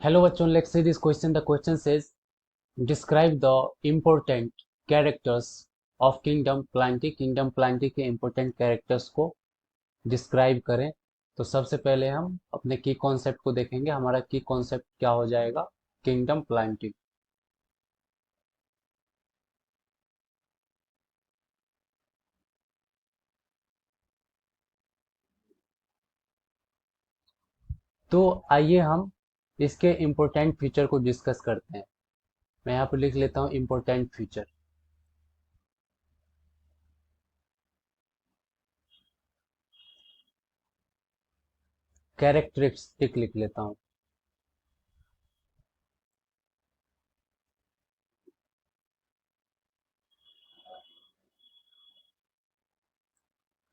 Hello बच्चों, let's see this question. The question says, describe the important characters of Kingdom Planty. Kingdom Planty के important characters को describe करें। तो सबसे पहले हम अपने की कॉन्सेप्ट को देखेंगे। हमारा की कॉन्सेप्ट क्या हो जाएगा? Kingdom Plantae. तो आइए हम इसके इम्पोर्टेंट फीचर को डिस्कस करते हैं। मैं यहाँ पर लिख लेता हूँ इम्पोर्टेंट फीचर। कैरेक्टरिस्टिक लिख लेता हूँ।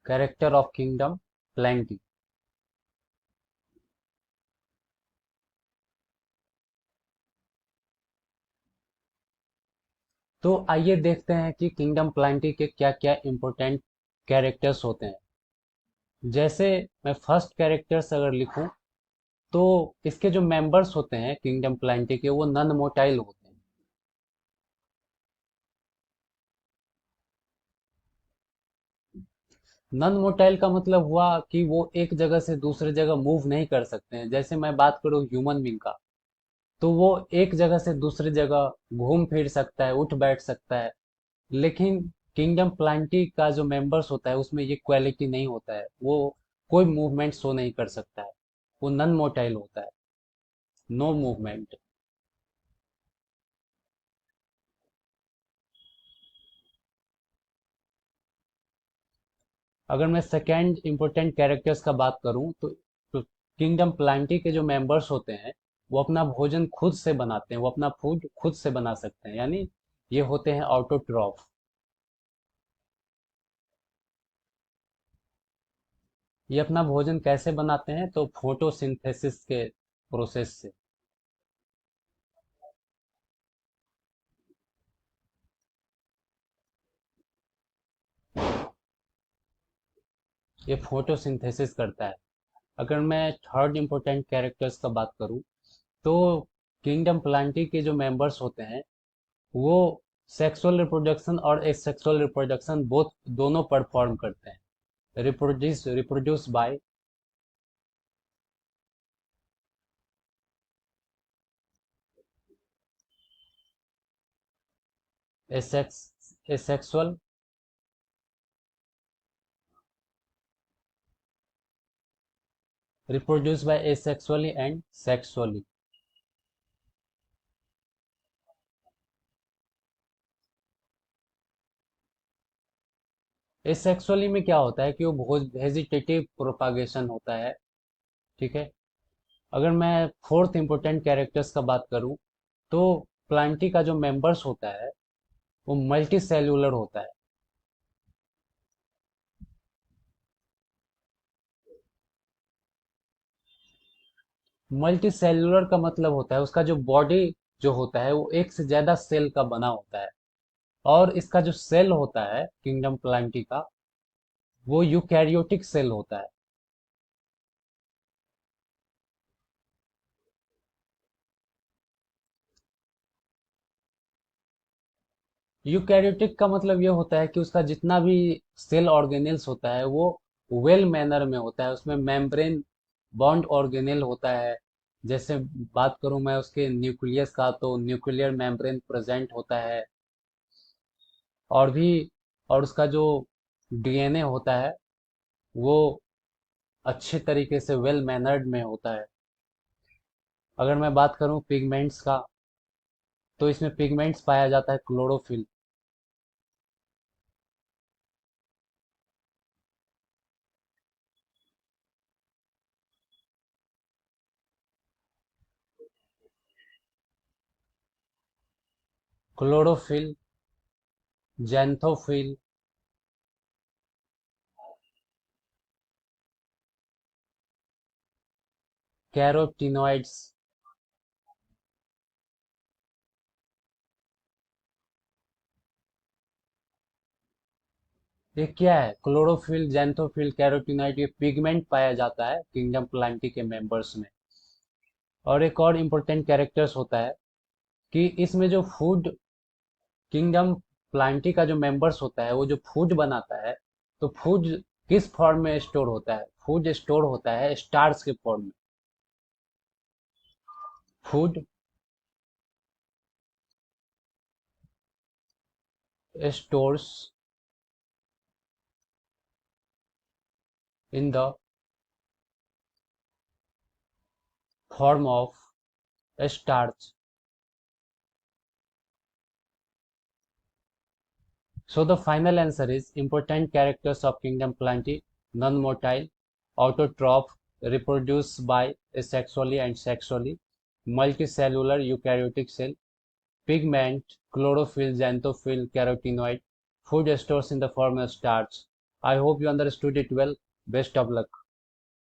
Character of kingdom Plantae. तो आइए देखते हैं कि किंगडम प्लांटी के क्या क्या इम्पोर्टेंट कैरेक्टर्स होते हैं। जैसे मैं फर्स्ट कैरेक्टर्स अगर लिखूं तो इसके जो मेंबर्स होते हैं किंगडम प्लांटी के, वो नन मोटाइल होते हैं। नन मोटाइल का मतलब हुआ कि वो एक जगह से दूसरे जगह मूव नहीं कर सकते हैं। जैसे मैं बात करूं ह्यूमन बींग का, तो वो एक जगह से दूसरी जगह घूम फिर सकता है, उठ बैठ सकता है। लेकिन किंगडम प्लांटी का जो मेंबर्स होता है उसमें ये क्वालिटी नहीं होता है। वो कोई मूवमेंट शो नहीं कर सकता है। वो नन मोटाइल होता है, नो मूवमेंट। अगर मैं सेकेंड इंपॉर्टेंट कैरेक्टर्स का बात करूं तो किंगडम प्लांटी के जो मेंबर्स होते हैं वो अपना भोजन खुद से बनाते हैं। वो अपना फूड खुद से बना सकते हैं, यानी ये होते हैं ऑटोट्रॉफ। ये अपना भोजन कैसे बनाते हैं? तो फोटोसिंथेसिस के प्रोसेस से। ये फोटोसिंथेसिस करता है। अगर मैं थर्ड इंपॉर्टेंट कैरेक्टर्स का बात करूं तो किंगडम प्लांटी के जो मेंबर्स होते हैं वो सेक्सुअल रिप्रोडक्शन और एसेक्सुअल रिप्रोडक्शन बोथ दोनों परफॉर्म करते हैं। Reproduce by asexual reproduce by asexually and sexually. Asexually में क्या होता है कि वो वेजिटेटिव प्रोपागेशन होता है। ठीक है। अगर मैं फोर्थ इंपॉर्टेंट कैरेक्टर्स का बात करूं तो प्लांटी का जो मेंबर्स होता है वो मल्टी सेल्यूलर होता है। मल्टी सेल्यूलर का मतलब होता है उसका जो बॉडी जो होता है वो एक से ज्यादा सेल का बना होता है। और इसका जो सेल होता है किंगडम प्लांटी का, वो यूकैरियोटिक सेल होता है। यूकैरियोटिक का मतलब ये होता है कि उसका जितना भी सेल ऑर्गेनेल्स होता है वो वेल मैनर में होता है। उसमें मेम्ब्रेन बॉन्ड ऑर्गेनेल होता है। जैसे बात करूं मैं उसके न्यूक्लियस का, तो न्यूक्लियर मेम्ब्रेन प्रेजेंट होता है। और भी, और उसका जो डीएनए होता है वो अच्छे तरीके से वेल मैनर्ड में होता है। अगर मैं बात करूं पिगमेंट्स का, तो इसमें पिगमेंट्स पाया जाता है क्लोरोफिल। Chlorophyll, xanthophyll, carotenoids. ये क्या है? क्लोरोफिल, जैंथोफिल, कैरोटीनॉइड, ये पिगमेंट पाया जाता है किंगडम प्लांटी के मेंबर्स में। और एक और इम्पोर्टेंट कैरेक्टर्स होता है कि इसमें जो फूड किंगडम प्लांटी का जो मेंबर्स होता है वो जो फूड बनाता है, तो फूड किस फॉर्म में स्टोर होता है? फूड स्टोर होता है स्टार्स के फॉर्म में। Food stores in the form of starch. So the final answer is important characters of Kingdom Plenty, non-motile, autotroph, reproduce by asexually and sexually, multicellular eukaryotic cell, pigment, chlorophyll, xanthophyll, carotenoid, food stores in the form of starch. I hope you understood it well. Best of luck.